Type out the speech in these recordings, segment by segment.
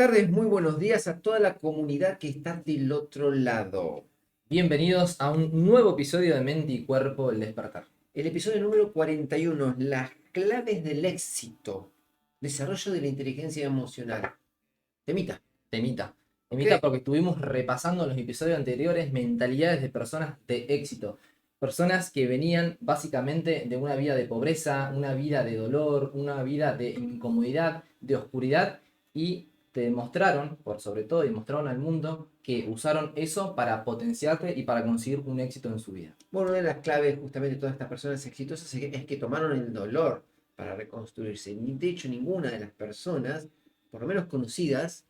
tardes, muy buenos días a toda la comunidad que está del otro lado. Bienvenidos a un nuevo episodio de Mente y Cuerpo, el despertar. El episodio número 41, las claves del éxito, desarrollo de la inteligencia emocional. Temita, Temita. ¿ok? Temita porque estuvimos repasando en los episodios anteriores mentalidades de personas de éxito. Personas que venían básicamente de una vida de pobreza, una vida de dolor, una vida de incomodidad, de oscuridad y te demostraron, por sobre todo, demostraron al mundo que usaron eso para potenciarte y para conseguir un éxito en su vida. Bueno, una de las claves justamente de todas estas personas exitosas es que tomaron el dolor para reconstruirse. De hecho, ninguna de las personas, por lo menos conocidas,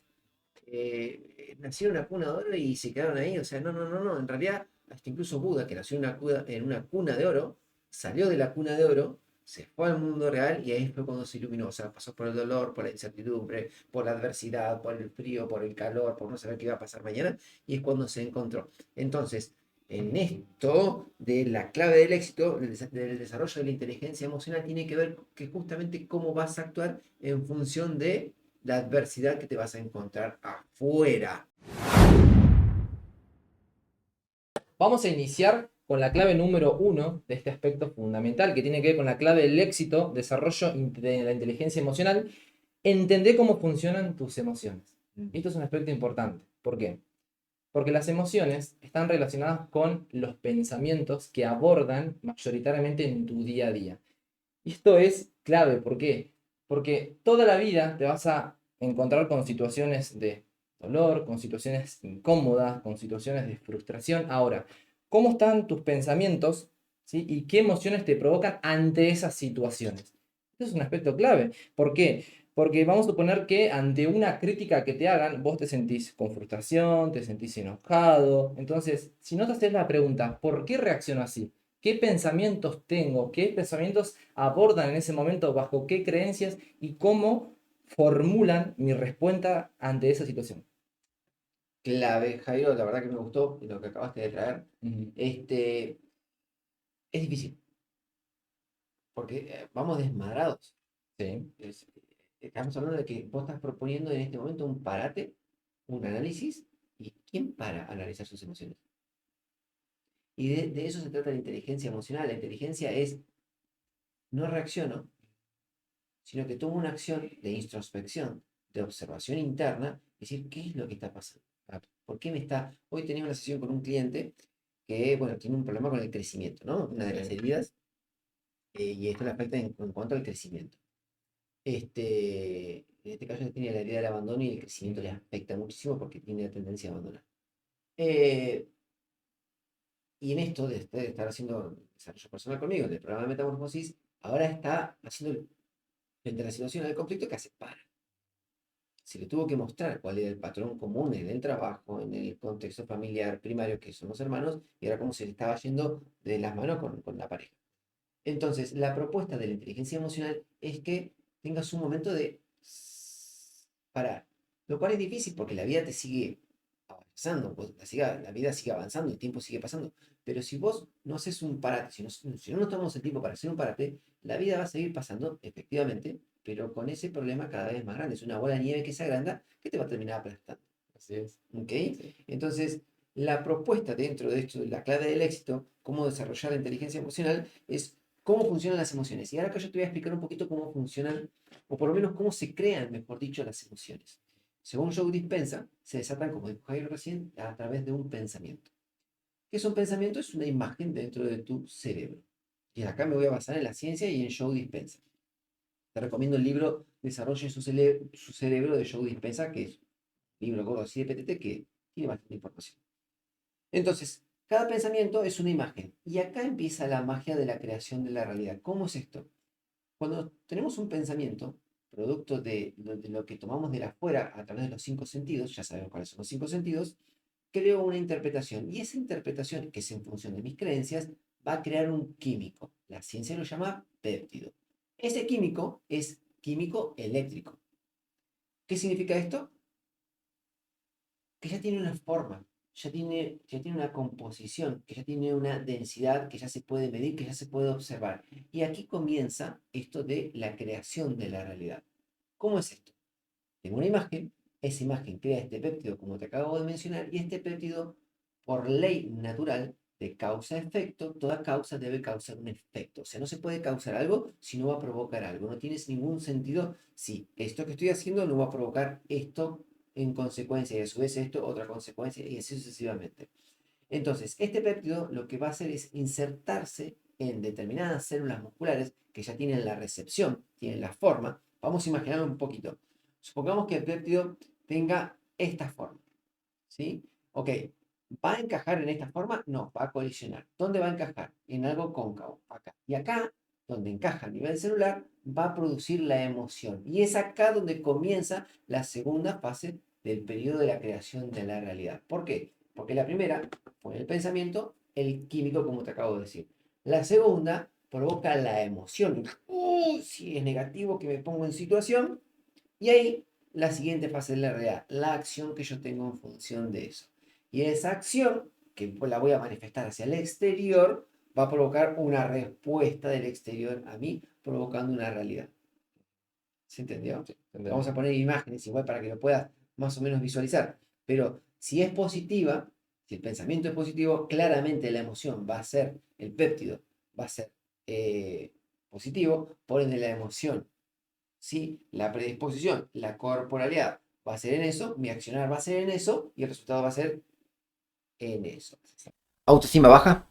nacieron en una cuna de oro y se quedaron ahí. O sea, no. En realidad, hasta incluso Buda, que nació en una cuna de oro, salió de la cuna de oro, se fue al mundo real y ahí fue cuando se iluminó. O sea, pasó por el dolor, por la incertidumbre, por la adversidad, por el frío, por el calor, por no saber qué iba a pasar mañana. Y es cuando se encontró. Entonces, en esto de la clave del éxito, del desarrollo de la inteligencia emocional, tiene que ver que justamente cómo vas a actuar en función de la adversidad que te vas a encontrar afuera. Vamos a iniciar con la clave número uno de este aspecto fundamental que tiene que ver con la clave del éxito, desarrollo de la inteligencia emocional. Entender cómo funcionan tus emociones. Esto es un aspecto importante. ¿Por qué? Porque las emociones están relacionadas con los pensamientos que abordan mayoritariamente en tu día a día. Y esto es clave. ¿Por qué? Porque toda la vida te vas a encontrar con situaciones de dolor, con situaciones incómodas, con situaciones de frustración. Ahora, ¿cómo están tus pensamientos? ¿Sí? ¿Y qué emociones te provocan ante esas situaciones? Este es un aspecto clave. ¿Por qué? Porque vamos a suponer que ante una crítica que te hagan, vos te sentís con frustración, te sentís enojado. Entonces, si no te haces la pregunta, ¿por qué reacciono así? ¿Qué pensamientos tengo? ¿Qué pensamientos abordan en ese momento? ¿Bajo qué creencias? ¿Y cómo formulan mi respuesta ante esa situación? Clave, Jairo, la verdad que me gustó lo que acabaste de traer. Ujú. Es difícil, porque vamos desmadrados. Sí. Estamos hablando de que vos estás proponiendo en este momento un parate, un análisis, y ¿quién para analizar sus emociones? Y de eso se trata la inteligencia emocional. La inteligencia es, no reacciono, sino que tomo una acción de introspección, de observación interna, es decir, ¿qué es lo que está pasando? ¿Por qué me está...? Hoy tenía una sesión con un cliente que, bueno, tiene un problema con el crecimiento, ¿no? Una de las heridas, y esto le afecta en cuanto al crecimiento. En este caso tiene la herida del abandono y el crecimiento le afecta muchísimo porque tiene la tendencia a abandonar. Eh, y en esto, de estar haciendo desarrollo personal conmigo, del programa de metamorfosis, ahora está haciendo, frente a la situación del conflicto, que hace para. Se le tuvo que mostrar cuál era el patrón común en el trabajo, en el contexto familiar primario, que son los hermanos, y era como se le estaba yendo de las manos con la pareja. Entonces, la propuesta de la inteligencia emocional es que tengas un momento de parar, lo cual es difícil porque la vida te sigue avanzando, la vida sigue avanzando, el tiempo sigue pasando, pero si vos no haces un parate, si no nos tomamos el tiempo para hacer un parate, la vida va a seguir pasando, efectivamente, pero con ese problema cada vez más grande. Es una bola de nieve que se agranda que te va a terminar aplastando. Así es. ¿Ok? Sí. Entonces, la propuesta dentro de esto, de la clave del éxito, cómo desarrollar la inteligencia emocional, es cómo funcionan las emociones. Y ahora que yo te voy a explicar un poquito cómo funcionan, o por lo menos cómo se crean, mejor dicho, las emociones. Según Joe Dispenza, se desatan, como dijo Jairo recién, a través de un pensamiento. ¿Qué es un pensamiento? Es una imagen dentro de tu cerebro. Y acá me voy a basar en la ciencia y en Joe Dispenza. Te recomiendo el libro Desarrolle su cerebro de Joe Dispenza, que es un libro gordo así de PTT que tiene bastante información. Entonces, cada pensamiento es una imagen. Y acá empieza la magia de la creación de la realidad. ¿Cómo es esto? Cuando tenemos un pensamiento, producto de lo que tomamos de la afuera a través de los cinco sentidos, ya sabemos cuáles son los cinco sentidos, creo una interpretación. Y esa interpretación, que es en función de mis creencias, va a crear un químico. La ciencia lo llama péptido. Ese químico es químico eléctrico. ¿Qué significa esto? Que ya tiene una forma, ya tiene una composición, que ya tiene una densidad que ya se puede medir, que ya se puede observar. Y aquí comienza esto de la creación de la realidad. ¿Cómo es esto? Tengo una imagen, esa imagen crea este péptido, como te acabo de mencionar, y este péptido, por ley natural de causa-efecto, toda causa debe causar un efecto. O sea, no se puede causar algo si no va a provocar algo. No tiene ningún sentido si esto que estoy haciendo no va a provocar esto en consecuencia, y a su vez esto otra consecuencia, y así sucesivamente. Entonces, este péptido lo que va a hacer es insertarse en determinadas células musculares que ya tienen la recepción, tienen la forma. Vamos a imaginarlo un poquito. Supongamos que el péptido tenga esta forma, ¿sí? Ok, ¿va a encajar en esta forma? No, va a colisionar. ¿Dónde va a encajar? En algo cóncavo, acá. Y acá, donde encaja a nivel celular, va a producir la emoción. Y es acá donde comienza la segunda fase del periodo de la creación de la realidad. ¿Por qué? Porque la primera fue el pensamiento, el químico, como te acabo de decir. La segunda provoca la emoción. Si es negativo que me pongo en situación. Y ahí la siguiente fase de la realidad, la acción que yo tengo en función de eso. Y esa acción, que la voy a manifestar hacia el exterior, va a provocar una respuesta del exterior a mí, provocando una realidad. ¿Se entendió? Sí, entendemos. Vamos a poner imágenes igual para que lo puedas más o menos visualizar. Pero si es positiva, si el pensamiento es positivo, claramente la emoción va a ser, el péptido va a ser positivo, por ende la emoción, ¿sí? La predisposición, la corporalidad va a ser en eso, mi accionar va a ser en eso y el resultado va a ser en eso. Autoestima baja,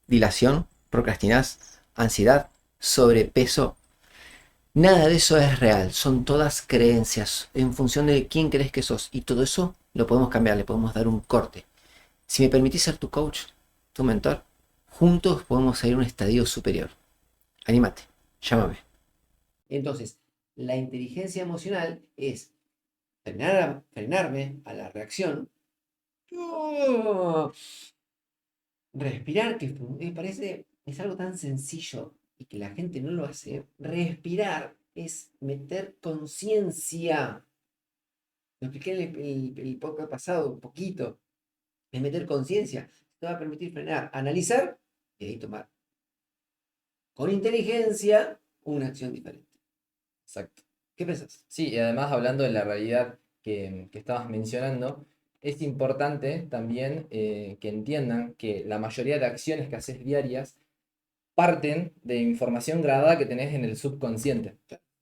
dilación, procrastinás, ansiedad, sobrepeso. Nada de eso es real, son todas creencias en función de quién crees que sos y todo eso lo podemos cambiar, le podemos dar un corte. Si me permitís ser tu coach, tu mentor, juntos podemos ir a un estadio superior. Anímate, llámame. Entonces, la inteligencia emocional es frenarme a la reacción, respirar, que parece, es algo tan sencillo y que la gente no lo hace. Respirar es meter conciencia. Lo expliqué en el podcast pasado un poquito. Es meter conciencia. Te va a permitir frenar, analizar y ahí tomar con inteligencia una acción diferente. Exacto. ¿Qué pensás? Sí, y además hablando de la realidad que estabas mencionando, es importante también que entiendan que la mayoría de acciones que haces diarias parten de información grabada que tenés en el subconsciente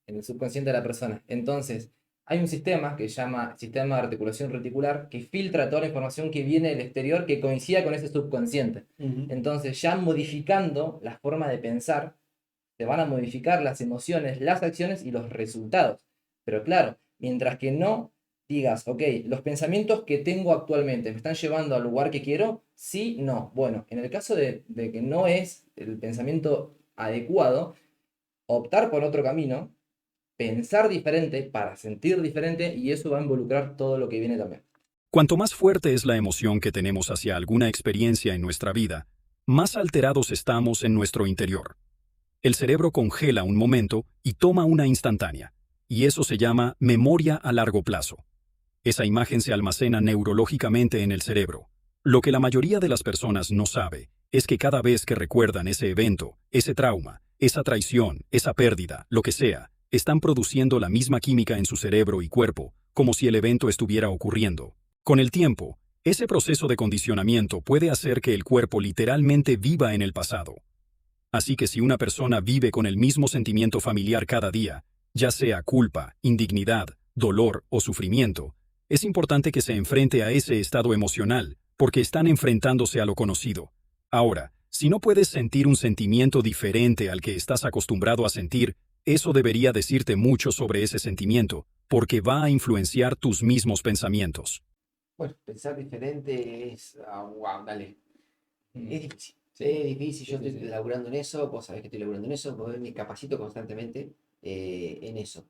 de la persona. Entonces, hay un sistema que se llama sistema de articulación reticular que filtra toda la información que viene del exterior que coincida con ese subconsciente. Entonces, ya modificando la forma de pensar, se van a modificar las emociones, las acciones y los resultados. Pero claro, mientras que no digas, ok, los pensamientos que tengo actualmente me están llevando al lugar que quiero, sí, no. Bueno, en el caso de que no es el pensamiento adecuado, optar por otro camino, pensar diferente para sentir diferente y eso va a involucrar todo lo que viene también. Cuanto más fuerte es la emoción que tenemos hacia alguna experiencia en nuestra vida, más alterados estamos en nuestro interior. El cerebro congela un momento y toma una instantánea, y eso se llama memoria a largo plazo. Esa imagen se almacena neurológicamente en el cerebro. Lo que la mayoría de las personas no sabe es que cada vez que recuerdan ese evento, ese trauma, esa traición, esa pérdida, lo que sea, están produciendo la misma química en su cerebro y cuerpo, como si el evento estuviera ocurriendo. Con el tiempo, ese proceso de condicionamiento puede hacer que el cuerpo literalmente viva en el pasado. Así que si una persona vive con el mismo sentimiento familiar cada día, ya sea culpa, indignidad, dolor o sufrimiento, es importante que se enfrente a ese estado emocional, porque están enfrentándose a lo conocido. Ahora, si no puedes sentir un sentimiento diferente al que estás acostumbrado a sentir, eso debería decirte mucho sobre ese sentimiento, porque va a influenciar tus mismos pensamientos. Bueno, pensar diferente es. Wow, dale. Es difícil. Sí. Es difícil, yo Sí, estoy sí. laburando en eso, vos sabés que estoy laburando en eso, me capacito constantemente en eso.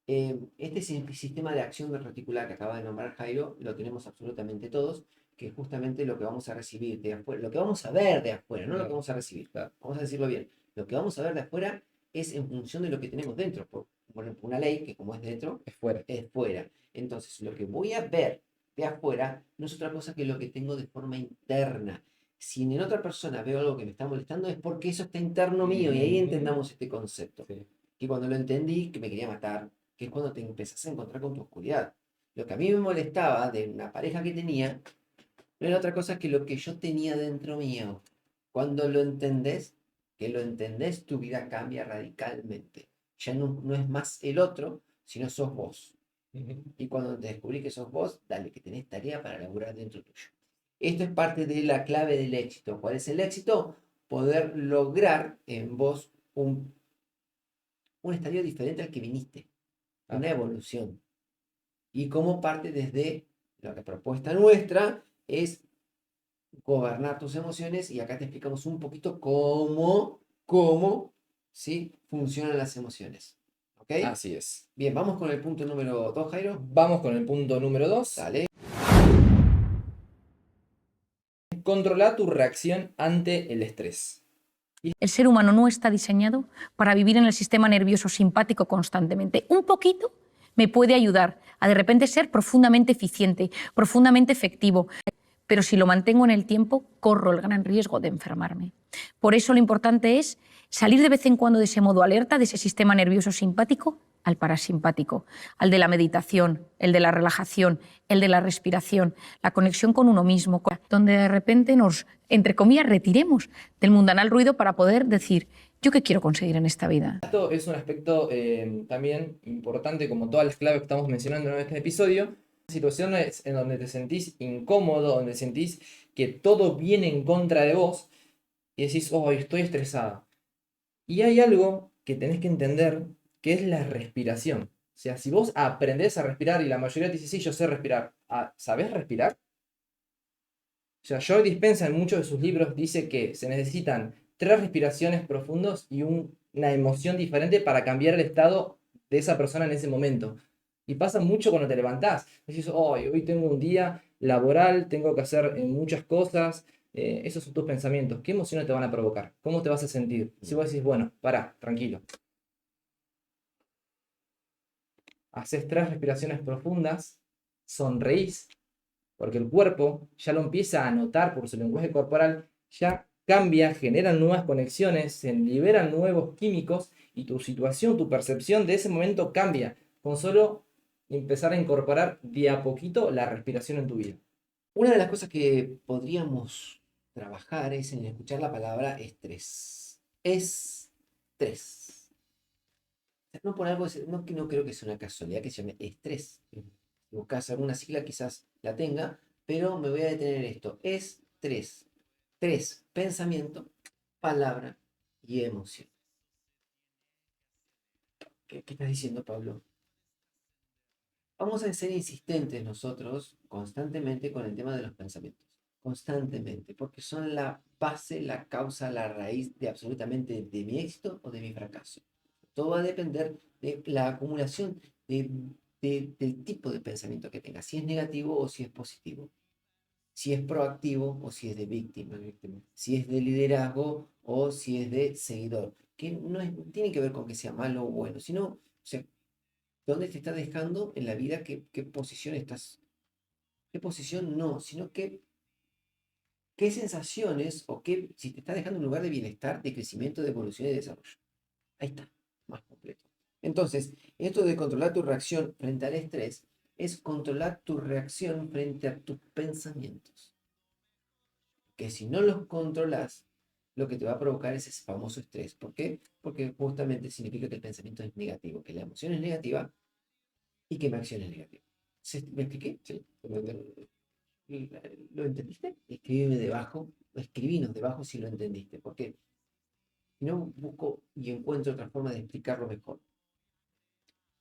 Este sistema de acción reticular que acaba de nombrar Jairo, lo tenemos absolutamente todos, que es justamente lo que vamos a recibir de afuera, lo que vamos a ver de afuera, no lo que vamos a recibir. Claro. Vamos a decirlo bien. Lo que vamos a ver de afuera es en función de lo que tenemos dentro. Por ejemplo, una ley que como es dentro, Es fuera. es fuera. Entonces, lo que voy a ver de afuera no es otra cosa que lo que tengo de forma interna. Si en otra persona veo algo que me está molestando es porque eso está interno mío y ahí entendamos este concepto. Sí. Que cuando lo entendí, que me quería matar, que es cuando te empezás a encontrar con tu oscuridad. Lo que a mí me molestaba de una pareja que tenía no era otra cosa que lo que yo tenía dentro mío. Cuando lo entendés, tu vida cambia radicalmente. Ya no es más el otro, sino sos vos. Y cuando te descubrí que sos vos, dale, que tenés tarea para laburar dentro tuyo. Esto es parte de la clave del éxito. ¿Cuál es el éxito? Poder lograr en vos un estadio diferente al que viniste. Una evolución. Y como parte desde la propuesta nuestra es gobernar tus emociones, y acá te explicamos un poquito cómo ¿sí? funcionan las emociones. ¿Ok? Así es. Bien, vamos con el punto número 2, Jairo. Vamos con el punto número 2. Dale. Controlar tu reacción ante el estrés. El ser humano no está diseñado para vivir en el sistema nervioso simpático constantemente. Un poquito me puede ayudar a de repente ser profundamente eficiente, profundamente efectivo, pero si lo mantengo en el tiempo, corro el gran riesgo de enfermarme. Por eso lo importante es salir de vez en cuando de ese modo alerta, de ese sistema nervioso simpático, al parasimpático, al de la meditación, el de la relajación, el de la respiración, la conexión con uno mismo, donde de repente nos, entre comillas, retiremos del mundanal ruido para poder decir, ¿yo qué quiero conseguir en esta vida? Esto es un aspecto también importante, como todas las claves que estamos mencionando en este episodio. Situaciones en donde te sentís incómodo, donde sentís que todo viene en contra de vos y decís, oh, estoy estresada. Y hay algo que tenés que entender, que es la respiración. O sea, si vos aprendés a respirar y la mayoría te dice, sí, yo sé respirar, ¿sabés respirar? O sea, Joe Dispenza en muchos de sus libros dice que se necesitan 3 respiraciones profundas y una emoción diferente para cambiar el estado de esa persona en ese momento. Y pasa mucho cuando te levantás. Decís, oh, hoy tengo un día laboral, tengo que hacer muchas cosas. Esos son tus pensamientos. ¿Qué emociones te van a provocar? ¿Cómo te vas a sentir? Si vos decís, bueno, pará, tranquilo. Haces 3 respiraciones profundas, sonreís, porque el cuerpo ya lo empieza a notar por su lenguaje corporal, ya cambia, generan nuevas conexiones, se liberan nuevos químicos y tu situación, tu percepción de ese momento cambia con solo empezar a incorporar de a poquito la respiración en tu vida. Una de las cosas que podríamos trabajar es en escuchar la palabra estrés. Estrés. No por algo, no creo que sea una casualidad que se llame estrés. Si buscas alguna sigla quizás la tenga, pero me voy a detener en esto. Estrés. 3, pensamiento, palabra y emoción. ¿Qué estás diciendo, Pablo? Vamos a ser insistentes nosotros constantemente con el tema de los pensamientos. Constantemente, porque son la base, la causa, la raíz de absolutamente de mi éxito o de mi fracaso. Todo va a depender de la acumulación del tipo de pensamiento que tenga, si es negativo o si es positivo, si es proactivo o si es de víctima, si es de liderazgo o si es de seguidor, que tiene que ver con que sea malo o bueno, sino, o sea, ¿dónde te está dejando en la vida? ¿Qué posición estás? ¿Qué posición no? Sino qué sensaciones o si te está dejando un lugar de bienestar, de crecimiento, de evolución y de desarrollo. Ahí está, más completo. Entonces, esto de controlar tu reacción frente al estrés es controlar tu reacción frente a tus pensamientos. Que si no los controlas, lo que te va a provocar es ese famoso estrés. ¿Por qué? Porque justamente significa que el pensamiento es negativo, que la emoción es negativa y que mi acción es negativa. ¿Me expliqué? Sí. ¿Lo entendiste? Escríbeme debajo, escribinos debajo si lo entendiste, porque si no busco y encuentro otra forma de explicarlo mejor.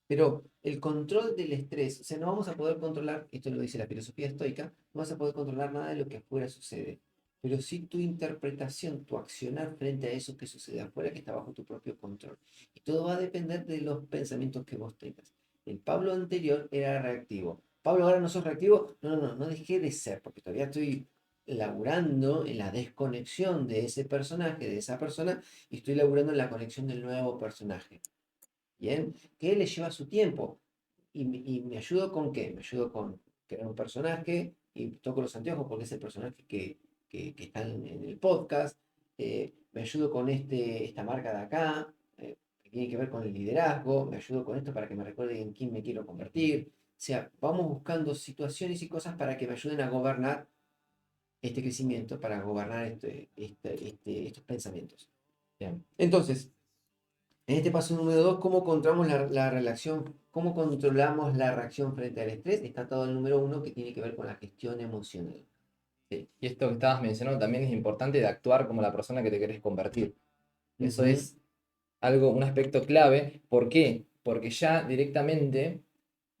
Pero el control del estrés, o sea, no vamos a poder controlar, esto lo dice la filosofía estoica, no vas a poder controlar nada de lo que afuera sucede, pero sí tu interpretación, tu accionar frente a eso que sucede afuera, que está bajo tu propio control. Y todo va a depender de los pensamientos que vos tengas. El Pablo anterior era reactivo. Pablo, ahora no sos reactivo. No dejé de ser, porque todavía estoy laburando en la desconexión de ese personaje, de esa persona, y estoy laburando en la conexión del nuevo personaje. Bien, que le lleva su tiempo. Y me ayudo con qué? Me ayudo con crear un personaje y toco los anteojos porque es el personaje que está en el podcast. Me ayudo con esta marca de acá, que tiene que ver con el liderazgo. Me ayudo con esto para que me recuerde en quién me quiero convertir. sea, vamos buscando situaciones y cosas para que me ayuden a gobernar este crecimiento, para gobernar estos pensamientos. Bien. Entonces, en este paso número 2, ¿cómo controlamos la relación? ¿Cómo controlamos la reacción frente al estrés? Está todo el número 1 que tiene que ver con la gestión emocional. Sí. Y esto que estabas mencionando también es importante de actuar como la persona que te querés convertir. Eso es algo, un aspecto clave. ¿Por qué? Porque ya directamente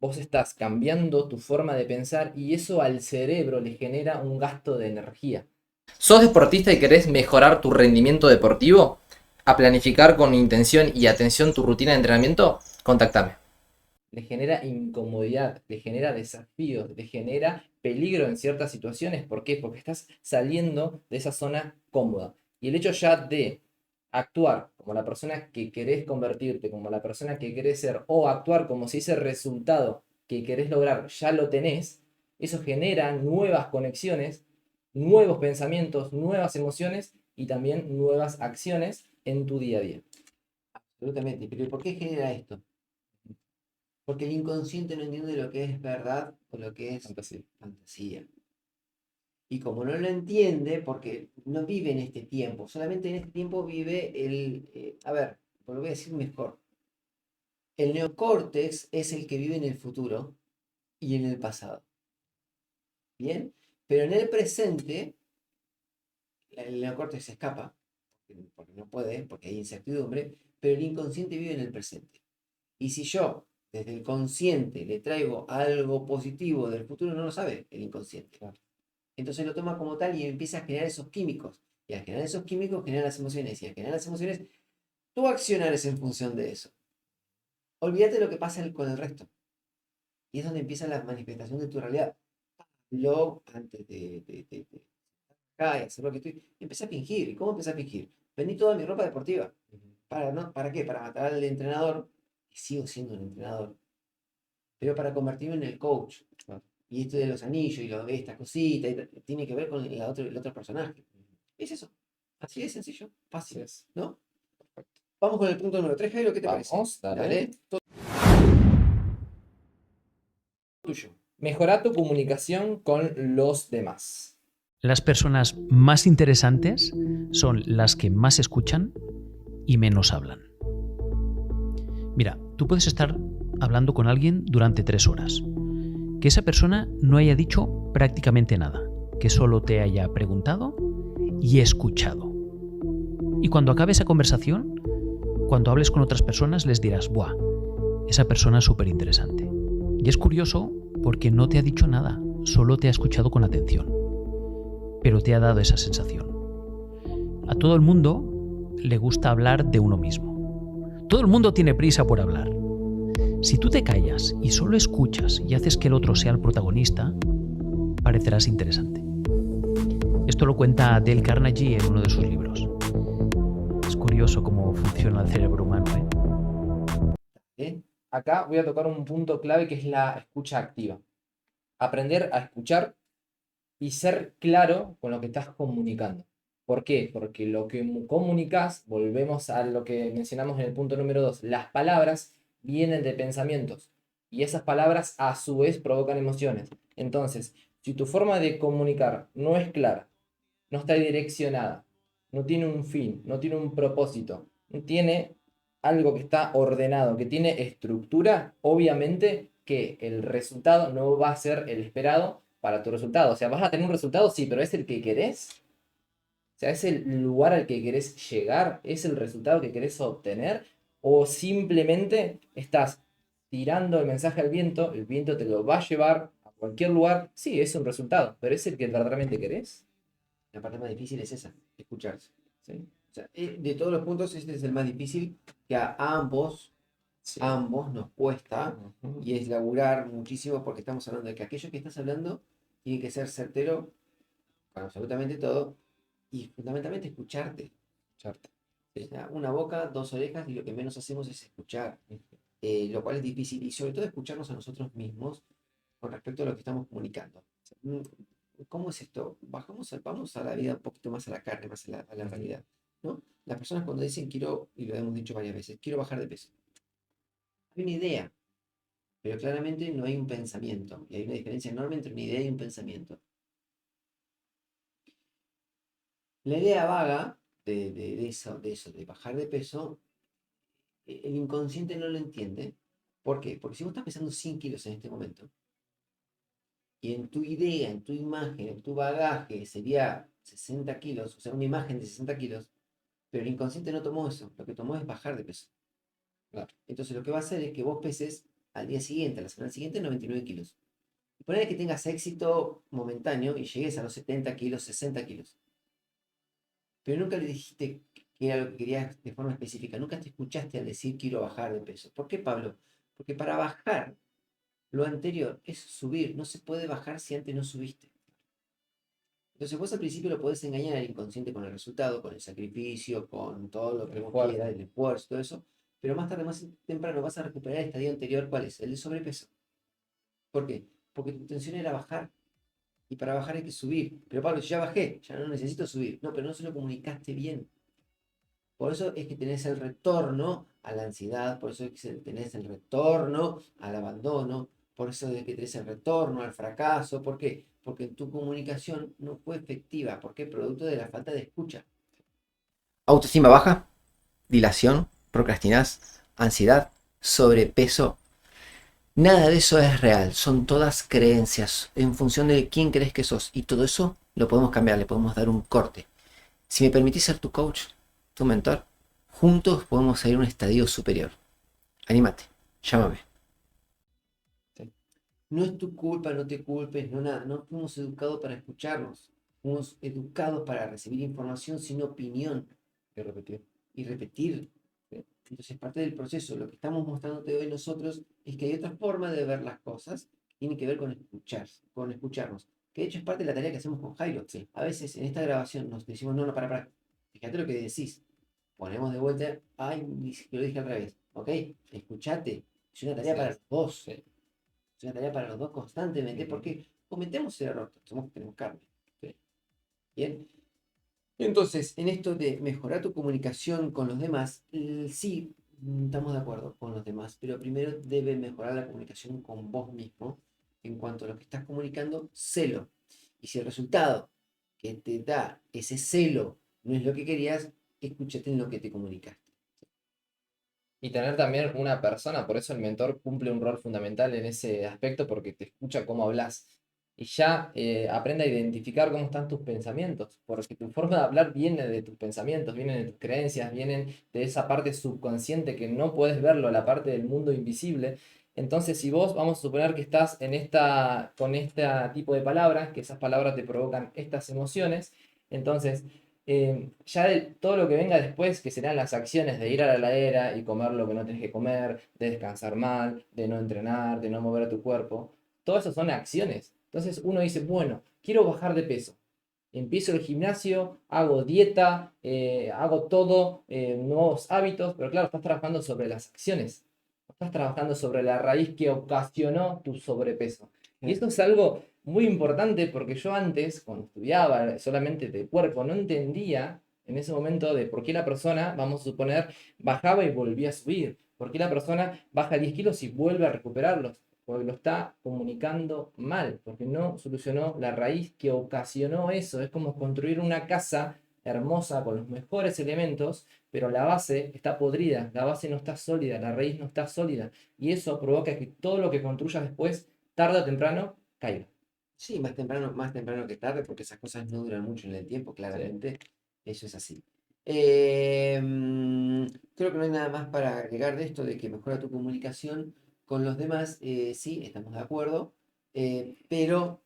vos estás cambiando tu forma de pensar y eso al cerebro le genera un gasto de energía. ¿Sos deportista y querés mejorar tu rendimiento deportivo? ¿A planificar con intención y atención tu rutina de entrenamiento? Contáctame. Le genera incomodidad, le genera desafíos, le genera peligro en ciertas situaciones. ¿Por qué? Porque estás saliendo de esa zona cómoda. Y el hecho ya de actuar como la persona que querés convertirte, como la persona que querés ser, o actuar como si ese resultado que querés lograr ya lo tenés, eso genera nuevas conexiones, nuevos pensamientos, nuevas emociones y también nuevas acciones en tu día a día. Absolutamente. Pero ¿por qué genera esto? Porque el inconsciente no entiende lo que es verdad o lo que es fantasía. Y como no lo entiende, porque no vive en este tiempo, solamente en este tiempo vive a ver, lo voy a decir mejor. El neocórtex es el que vive en el futuro y en el pasado. ¿Bien? Pero en el presente, el neocórtex se escapa, porque no puede, porque hay incertidumbre, pero el inconsciente vive en el presente. Y si yo, desde el consciente, le traigo algo positivo del futuro, no lo sabe el inconsciente. Claro. Entonces lo toma como tal y empieza a generar esos químicos. Y al generar esos químicos, genera las emociones. Y al generar las emociones, tú accionas en función de eso. Olvídate de lo que pasa con el resto. Y es donde empieza la manifestación de tu realidad. Yo, antes de acá y hacer lo que estoy, empecé a fingir. ¿Y cómo empecé a fingir? Vendí toda mi ropa deportiva. ¿Para qué? Para matar al entrenador. Y sigo siendo un entrenador. Pero para convertirme en el coach. Y esto de los anillos y esta cosita, tiene que ver con el otro personaje. Es eso. Así de sencillo. Fácil. ¿No? Vamos con el punto número 3, Jairo. ¿Qué te parece? Vamos, dale. Todo tuyo. Mejora tu comunicación con los demás. Las personas más interesantes son las que más escuchan y menos hablan. Mira, tú puedes estar hablando con alguien durante 3 horas. Que esa persona no haya dicho prácticamente nada, que solo te haya preguntado y escuchado. Y cuando acabe esa conversación, cuando hables con otras personas les dirás, ¡buah! Esa persona es súper interesante. Y es curioso porque no te ha dicho nada, solo te ha escuchado con atención. Pero te ha dado esa sensación. A todo el mundo le gusta hablar de uno mismo. Todo el mundo tiene prisa por hablar. Si tú te callas y solo escuchas y haces que el otro sea el protagonista, parecerás interesante. Esto lo cuenta Dale Carnegie en uno de sus libros. Es curioso cómo funciona el cerebro humano, ¿eh? Acá voy a tocar un punto clave que es la escucha activa. Aprender a escuchar y ser claro con lo que estás comunicando. ¿Por qué? Porque lo que comunicas, volvemos a lo que mencionamos en el punto número 2, las palabras vienen de pensamientos y esas palabras a su vez provocan emociones. Entonces, si tu forma de comunicar no es clara, no está direccionada, no tiene un fin, no tiene un propósito, no tiene algo que está ordenado, que tiene estructura, obviamente que el resultado no va a ser el esperado para tu resultado. O sea, vas a tener un resultado, sí, pero ¿es el que querés? O sea, ¿es el lugar al que querés llegar? ¿Es el resultado que querés obtener? ¿O simplemente estás tirando el mensaje al viento, el viento te lo va a llevar a cualquier lugar? Sí, es un resultado, pero ¿es el que verdaderamente querés? La parte más difícil es esa, escucharse. ¿Sí? O sea, de todos los puntos, este es el más difícil que a ambos nos cuesta y es laburar muchísimo porque estamos hablando de que aquello que estás hablando tiene que ser certero con absolutamente todo y fundamentalmente escucharte. O sea, una boca, 2 orejas y lo que menos hacemos es escuchar, lo cual es difícil y sobre todo escucharnos a nosotros mismos con respecto a lo que estamos comunicando. O sea, ¿cómo es esto? Vamos a la vida un poquito más a la carne, más a la realidad, ¿no? Las personas cuando dicen quiero, y lo hemos dicho varias veces, quiero bajar de peso. Hay una idea. pero claramente no hay un pensamiento. Y hay una diferencia enorme entre una idea y un pensamiento. La idea vaga de bajar de peso, el inconsciente no lo entiende. ¿Por qué? Porque si vos estás pesando 100 kilos en este momento, y en tu idea, en tu imagen, en tu bagaje sería 60 kilos, o sea, una imagen de 60 kilos, pero el inconsciente no tomó eso, lo que tomó es bajar de peso. Claro. Entonces lo que va a hacer es que vos peses al día siguiente, a la semana siguiente, 99 kilos. Y poner que tengas éxito momentáneo y llegues a los 70 kilos, 60 kilos. Pero nunca le dijiste que era lo que querías de forma específica. Nunca te escuchaste al decir quiero bajar de peso. ¿Por qué, Pablo? Porque para bajar lo anterior es subir. No se puede bajar si antes no subiste. Entonces vos al principio lo podés engañar al inconsciente con el resultado, con el sacrificio, con todo lo que El vos esfuerzo. quieras, el esfuerzo, todo eso. Pero más tarde, más temprano vas a recuperar el estadio anterior. ¿Cuál es? El de sobrepeso. ¿Por qué? Porque tu intención era bajar. Y para bajar hay que subir. Pero Pablo, si ya bajé, ya no necesito subir. No, pero no se lo comunicaste bien. Por eso es que tenés el retorno a la ansiedad, por eso es que tenés el retorno al abandono, por eso es que tenés el retorno al fracaso. ¿Por qué? Porque tu comunicación no fue efectiva. ¿Por qué? Producto de la falta de escucha. Autoestima baja, dilación, procrastinás, ansiedad, sobrepeso. Nada de eso es real, son todas creencias en función de quién crees que sos. Y todo eso lo podemos cambiar, le podemos dar un corte. Si me permitís ser tu coach, tu mentor, juntos podemos ir a un estadio superior. Anímate, llámame. Sí. No es tu culpa, no te culpes, no nada. No fuimos educados para escucharnos. Fuimos educados para recibir información sin opinión Y repetir. y repetir. Entonces, parte del proceso, lo que estamos mostrándote hoy nosotros es que hay otra forma de ver las cosas que tiene que ver con escucharnos. Que de hecho es parte de la tarea que hacemos con Jairo. Sí. A veces en esta grabación nos decimos, no, no, para. Fíjate lo que decís. Ponemos de vuelta, ay, lo dije al revés. Ok, escuchate. Es una tarea Sí. para los dos. Sí. Es una tarea para los dos constantemente Ujú. porque cometemos el error. Tenemos carne. ¿Sí? Bien. Entonces, en esto de mejorar tu comunicación con los demás, sí, estamos de acuerdo con los demás, pero primero debe mejorar la comunicación con vos mismo en cuanto a lo que estás comunicando, celo. Y si el resultado que te da ese celo no es lo que querías, escúchate en lo que te comunicaste. Y tener también una persona, por eso el mentor cumple un rol fundamental en ese aspecto, porque te escucha cómo hablas. Y ya aprende a identificar cómo están tus pensamientos, porque tu forma de hablar viene de tus pensamientos, viene de tus creencias, vienen de esa parte subconsciente que no puedes verlo, la parte del mundo invisible. Entonces, si vos vamos a suponer que estás con este tipo de palabras, que esas palabras te provocan estas emociones, entonces todo lo que venga después, que serán las acciones de ir a la heladera y comer lo que no tenés que comer, de descansar mal, de no entrenar, de no mover tu cuerpo, todo eso son acciones. Entonces uno dice, bueno, quiero bajar de peso. Empiezo el gimnasio, hago dieta, hago todo, nuevos hábitos, pero claro, estás trabajando sobre las acciones. Estás trabajando sobre la raíz que ocasionó tu sobrepeso. Y esto es algo muy importante porque yo antes, cuando estudiaba solamente de cuerpo, no entendía en ese momento de por qué la persona, vamos a suponer, bajaba y volvía a subir. ¿Por qué la persona baja 10 kilos y vuelve a recuperarlos? Porque lo está comunicando mal, porque no solucionó la raíz que ocasionó eso. Es como construir una casa hermosa con los mejores elementos, pero la base está podrida, la base no está sólida, la raíz no está sólida. Y eso provoca que todo lo que construyas después, tarde o temprano, caiga. Sí, más temprano que tarde, porque esas cosas no duran mucho en el tiempo, claramente. Eso es así. Creo que no hay nada más para agregar de esto, de que mejora tu comunicación con los demás. Sí, estamos de acuerdo, pero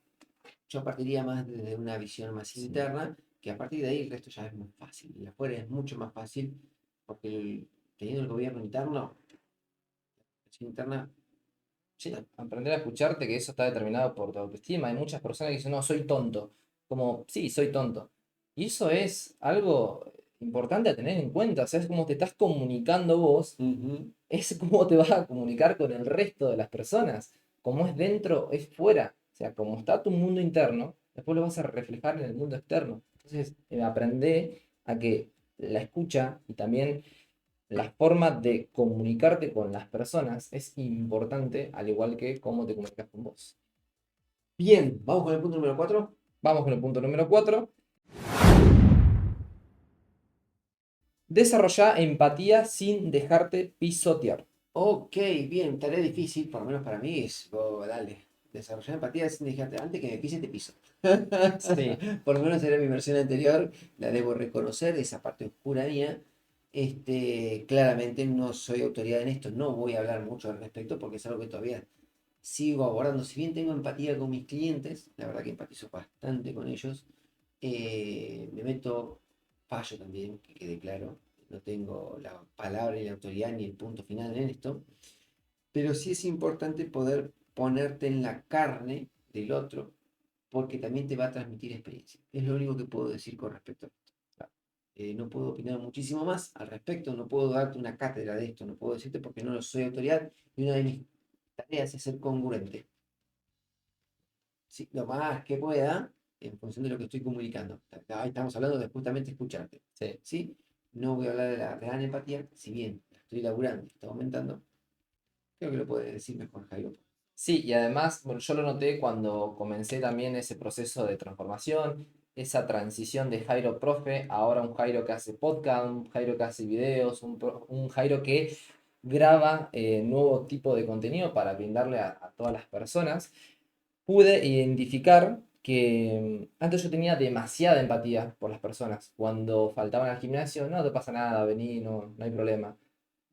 yo partiría más desde una visión más Sí. interna, que a partir de ahí el resto ya es más fácil. Y afuera es mucho más fácil, porque teniendo el gobierno interno, la visión interna, sí, Aprender a escucharte, que eso está determinado por tu autoestima. Hay muchas personas que dicen, no, soy tonto. Como, sí, soy tonto. Y eso es algo importante a tener en cuenta. O sea, es como te estás comunicando vos, es como te vas a comunicar con el resto de las personas. Como es dentro, es fuera. O sea, como está tu mundo interno, después lo vas a reflejar en el mundo externo. Entonces, aprende a que la escucha y también La forma de comunicarte con las personas es importante, al igual que cómo te comunicas con vos. Bien, vamos con el punto número 4. Vamos con el punto número 4. Desarrolla empatía sin dejarte pisotear. Ok, bien, tarea difícil, por lo menos para mí es, dale, desarrollar empatía sin dejarte, antes que me pise te piso. Sí. Por lo menos era mi versión anterior, la debo reconocer, esa parte oscura mía. Claramente no soy autoridad en esto, no voy a hablar mucho al respecto porque es algo que todavía sigo abordando. Si bien tengo empatía con mis clientes, la verdad que empatizo bastante con ellos, me meto, fallo también, que quede claro, no tengo la palabra ni la autoridad ni el punto final en esto, pero sí es importante poder ponerte en la carne del otro porque también te va a transmitir experiencia. Es lo único que puedo decir con respecto a esto. No puedo opinar muchísimo más al respecto, no puedo darte una cátedra de esto, no puedo decirte porque no lo soy autoridad y una de mis tareas es ser congruente. Sí, lo más que pueda en función de lo que estoy comunicando. Ahí estamos hablando de justamente escucharte. Sí. ¿Sí? No voy a hablar de la real empatía, si bien la estoy laburando y está aumentando, creo que lo puede decir mejor Jairo. Sí, y además, bueno, yo lo noté cuando comencé también ese proceso de transformación, esa transición de Jairo profe, ahora un Jairo que hace podcast, un Jairo que hace videos, un Jairo que graba nuevo tipo de contenido para brindarle a todas las personas. Pude identificar que antes yo tenía demasiada empatía por las personas. Cuando faltaban al gimnasio, no te pasa nada, vení, no hay problema.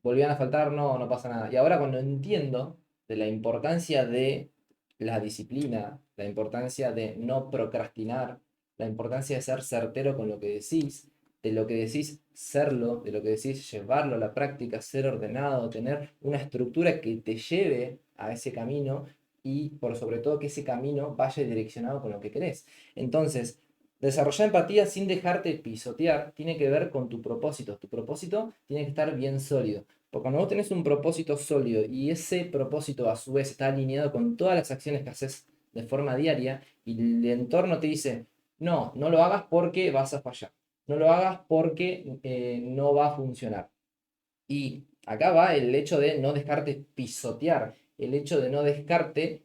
Volvían a faltar, no pasa nada. Y ahora cuando entiendo de la importancia de la disciplina, la importancia de no procrastinar, la importancia de ser certero con lo que decís, de lo que decís serlo, de lo que decís llevarlo a la práctica, ser ordenado, tener una estructura que te lleve a ese camino y por sobre todo que ese camino vaya direccionado con lo que querés. Entonces, desarrollar empatía sin dejarte pisotear tiene que ver con tu propósito. Tu propósito tiene que estar bien sólido. Porque cuando vos tenés un propósito sólido y ese propósito a su vez está alineado con todas las acciones que haces de forma diaria y el entorno te dice, no lo hagas porque vas a fallar. No lo hagas porque no va a funcionar. Y acá va el hecho de no dejarte pisotear, el hecho de no dejarte,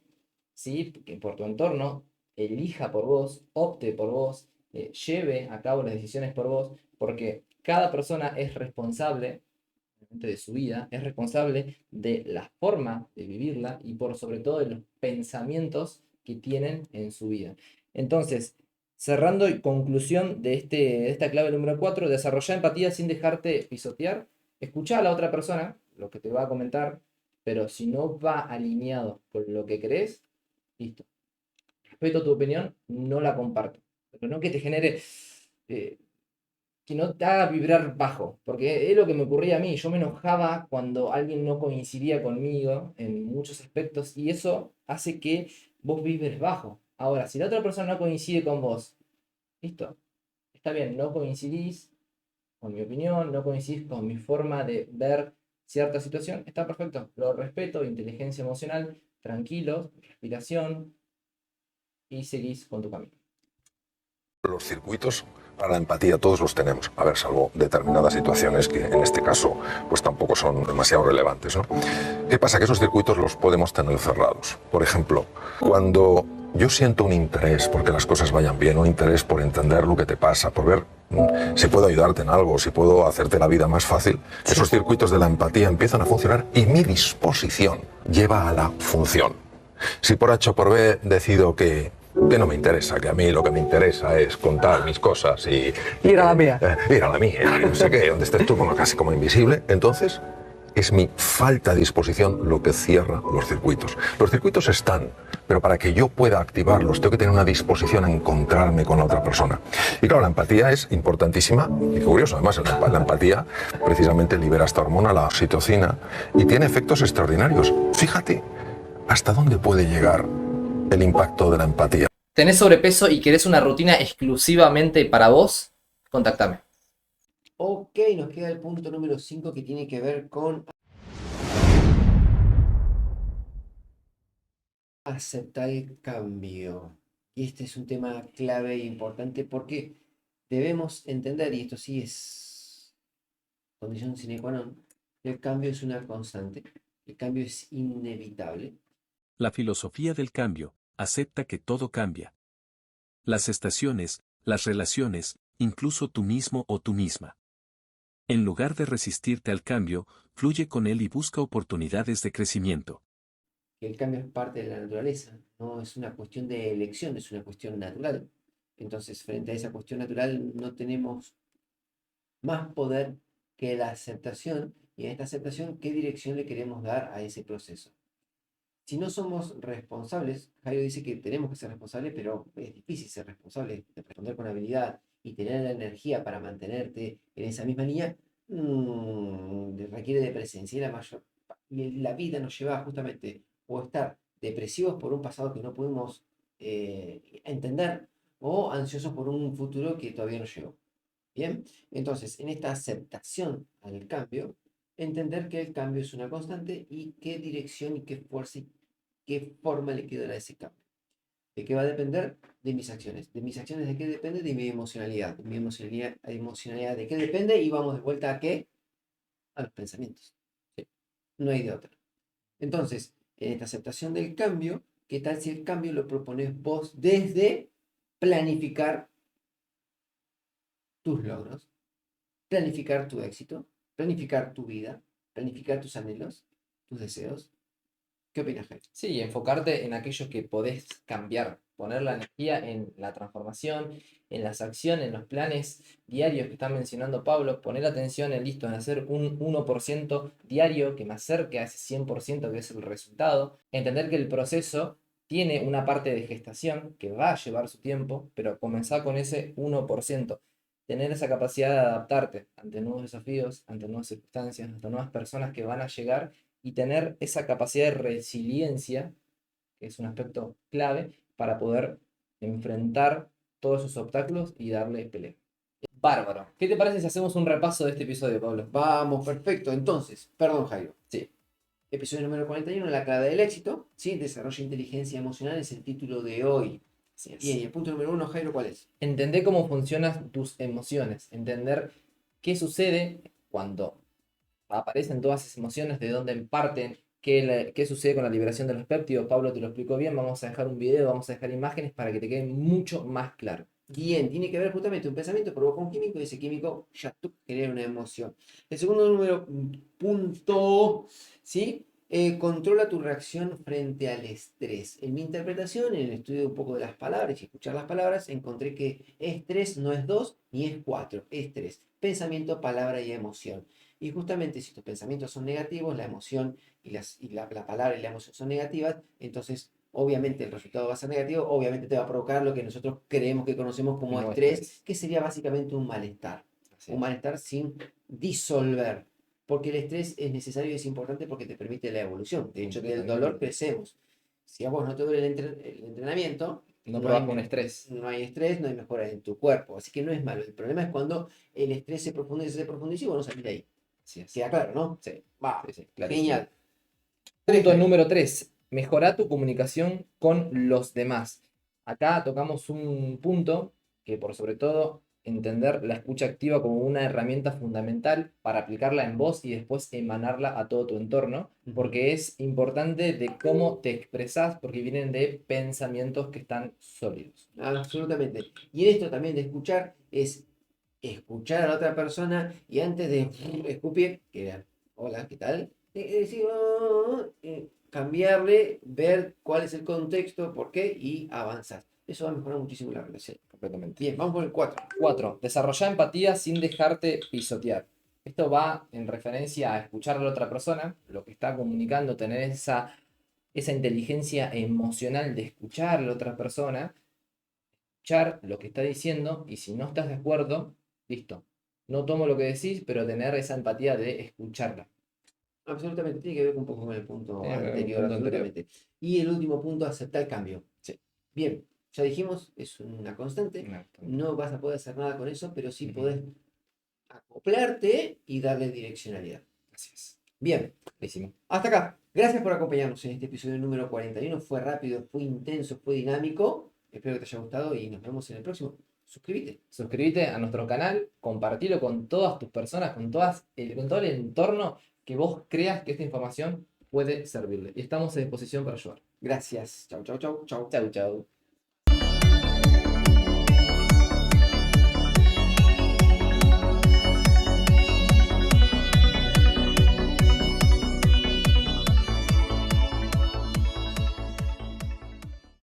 ¿sí? Que por tu entorno elija por vos, opte por vos, lleve a cabo las decisiones por vos, porque cada persona es responsable de su vida, es responsable de la forma de vivirla y por sobre todo de los pensamientos que tienen en su vida. Entonces, cerrando y conclusión de esta clave número 4, desarrollar empatía sin dejarte pisotear, escuchar a la otra persona, lo que te va a comentar, pero si no va alineado con lo que crees, listo. Respeto tu opinión, no la comparto. Pero no que te genere que no te haga vibrar bajo, porque es lo que me ocurría a mí, yo me enojaba cuando alguien no coincidía conmigo en muchos aspectos y eso hace que vos vibres bajo. Ahora, si la otra persona no coincide con vos, listo, está bien, no coincidís con mi opinión, no coincidís con mi forma de ver cierta situación, está perfecto, lo respeto, inteligencia emocional, tranquilos, respiración y seguís con tu camino. Los circuitos para la empatía todos los tenemos, a ver, salvo determinadas situaciones que en este caso pues tampoco son demasiado relevantes, ¿no? ¿Qué pasa? Que esos circuitos los podemos tener cerrados. Por ejemplo, cuando yo siento un interés porque las cosas vayan bien, un interés por entender lo que te pasa, por ver si puedo ayudarte en algo, si puedo hacerte la vida más fácil, esos circuitos de la empatía empiezan a funcionar y mi disposición lleva a la función. Si por H o por B decido que no me interesa, que a mí lo que me interesa es contar mis cosas y ir a la mía. Ir a la mía, y no sé qué, donde estés tú como casi como invisible, entonces es mi falta de disposición lo que cierra los circuitos. Los circuitos están, pero para que yo pueda activarlos tengo que tener una disposición a encontrarme con la otra persona. Y claro, la empatía es importantísima y curioso, además la empatía precisamente libera esta hormona, la oxitocina, y tiene efectos extraordinarios. Fíjate hasta dónde puede llegar el impacto de la empatía. ¿Tenés sobrepeso y querés una rutina exclusivamente para vos? Contáctame. Ok, nos queda el punto número 5 que tiene que ver con aceptar el cambio. Y este es un tema clave e importante porque debemos entender, y esto sí es condición sine qua non, el cambio es una constante, el cambio es inevitable. La filosofía del cambio acepta que todo cambia. Las estaciones, las relaciones, incluso tú mismo o tú misma. En lugar de resistirte al cambio, fluye con él y busca oportunidades de crecimiento. Que el cambio es parte de la naturaleza, no es una cuestión de elección, es una cuestión natural. Entonces, frente a esa cuestión natural, no tenemos más poder que la aceptación, y en esta aceptación, ¿qué dirección le queremos dar a ese proceso? Si no somos responsables, Jairo dice que tenemos que ser responsables, pero es difícil ser responsable, de responder con habilidad y tener la energía para mantenerte en esa misma línea, requiere de presencia. Y la vida nos lleva justamente o estar depresivos por un pasado que no pudimos entender, o ansiosos por un futuro que todavía no llegó. Bien, entonces en esta aceptación al cambio, entender que el cambio es una constante y qué dirección y qué fuerza y qué forma le quiero dar a ese cambio. ¿De qué va a depender? De mis acciones. ¿De mis acciones de qué depende? De mi emocionalidad. ¿De mi emocionalidad de qué depende? Y vamos de vuelta a qué? A los pensamientos. ¿Sí? No hay de otra. Entonces, en esta aceptación del cambio, ¿qué tal si el cambio lo propones vos desde planificar tus logros, planificar tu éxito, planificar tu vida, planificar tus anhelos, tus deseos? ¿Qué opinas, Jaime? Sí, enfocarte en aquello que podés cambiar, poner la energía en la transformación, en las acciones, en los planes diarios que está mencionando Pablo, poner atención en listo, en hacer un 1% diario que me acerque a ese 100% que es el resultado, entender que el proceso tiene una parte de gestación que va a llevar su tiempo, pero comenzar con ese 1%, tener esa capacidad de adaptarte ante nuevos desafíos, ante nuevas circunstancias, ante nuevas personas que van a llegar y tener esa capacidad de resiliencia, que es un aspecto clave, para poder enfrentar todos esos obstáculos y darle pelea. Bárbaro. ¿Qué te parece si hacemos un repaso de este episodio, Pablo? Vamos, perfecto. Entonces, perdón, Jairo. Sí. Episodio número 41, la clave del éxito. ¿Sí? Desarrolla inteligencia emocional es el título de hoy. Así es. Bien, y el punto número 1, Jairo, ¿cuál es? Entender cómo funcionan tus emociones. Entender qué sucede cuando aparecen todas esas emociones, de dónde parten, qué sucede con la liberación de los péptidos. Pablo te lo explicó bien, vamos a dejar un video, vamos a dejar imágenes para que te quede mucho más claro. Bien, tiene que ver justamente un pensamiento provoca un químico y ese químico ya genera una emoción. El segundo número, punto, ¿sí? Controla tu reacción frente al estrés. En mi interpretación, en el estudio un poco de las palabras y escuchar las palabras, encontré que estrés no es 2 ni es 4, es 3. Pensamiento, palabra y emoción. Y justamente si tus pensamientos son negativos, la emoción y la palabra y la emoción son negativas, entonces obviamente el resultado va a ser negativo, obviamente te va a provocar lo que nosotros creemos que conocemos como No, estrés, que sería básicamente un malestar. Así Un es. malestar sin disolver. Porque el estrés es necesario y es importante porque te permite la evolución. De hecho, del dolor crecemos. Si a vos no te duele el entrenamiento, No hay provoca un estrés. no hay estrés, no hay mejora en tu cuerpo. Así que no es malo. El problema es cuando el estrés se profundiza y vos no salís de ahí. Así es. Queda claro, ¿no? Sí, Va, sí, clarísimo. genial. Punto número 3. Mejora tu comunicación con los demás. Acá tocamos un punto que por sobre todo entender la escucha activa como una herramienta fundamental para aplicarla en vos y después emanarla a todo tu entorno, porque es importante de cómo te expresás, porque vienen de pensamientos que están sólidos. Absolutamente. Y en esto también de escuchar es escuchar a la otra persona y antes de escupir, que era, hola, ¿qué tal? Decir, cambiarle, ver cuál es el contexto, por qué y avanzar. Eso va a mejorar muchísimo la relación. Completamente. Bien, vamos por el 4. 4. Desarrollar empatía sin dejarte pisotear. Esto va en referencia a escuchar a la otra persona, lo que está comunicando, tener esa inteligencia emocional de escuchar a la otra persona, escuchar lo que está diciendo y si no estás de acuerdo, listo. No tomo lo que decís, pero tener esa empatía de escucharla. Absolutamente, tiene que ver un poco con el punto Tiene que ver con el anterior, punto absolutamente. Y el último punto, aceptar el cambio. Sí. Bien, ya dijimos, es una constante, no vas a poder hacer nada con eso, pero sí podés acoplarte y darle direccionalidad. Así es. Bien, Buenísimo. hasta acá. Gracias por acompañarnos en este episodio número 41. Fue rápido, fue intenso, fue dinámico. Espero que te haya gustado y nos vemos en el próximo. suscríbete. Suscríbete a nuestro canal, compartilo con todas tus personas, con todo el entorno que vos creas que esta información puede servirle. Y estamos a disposición para ayudar. Gracias. Chau, chau, chau, chau. Chau, chau.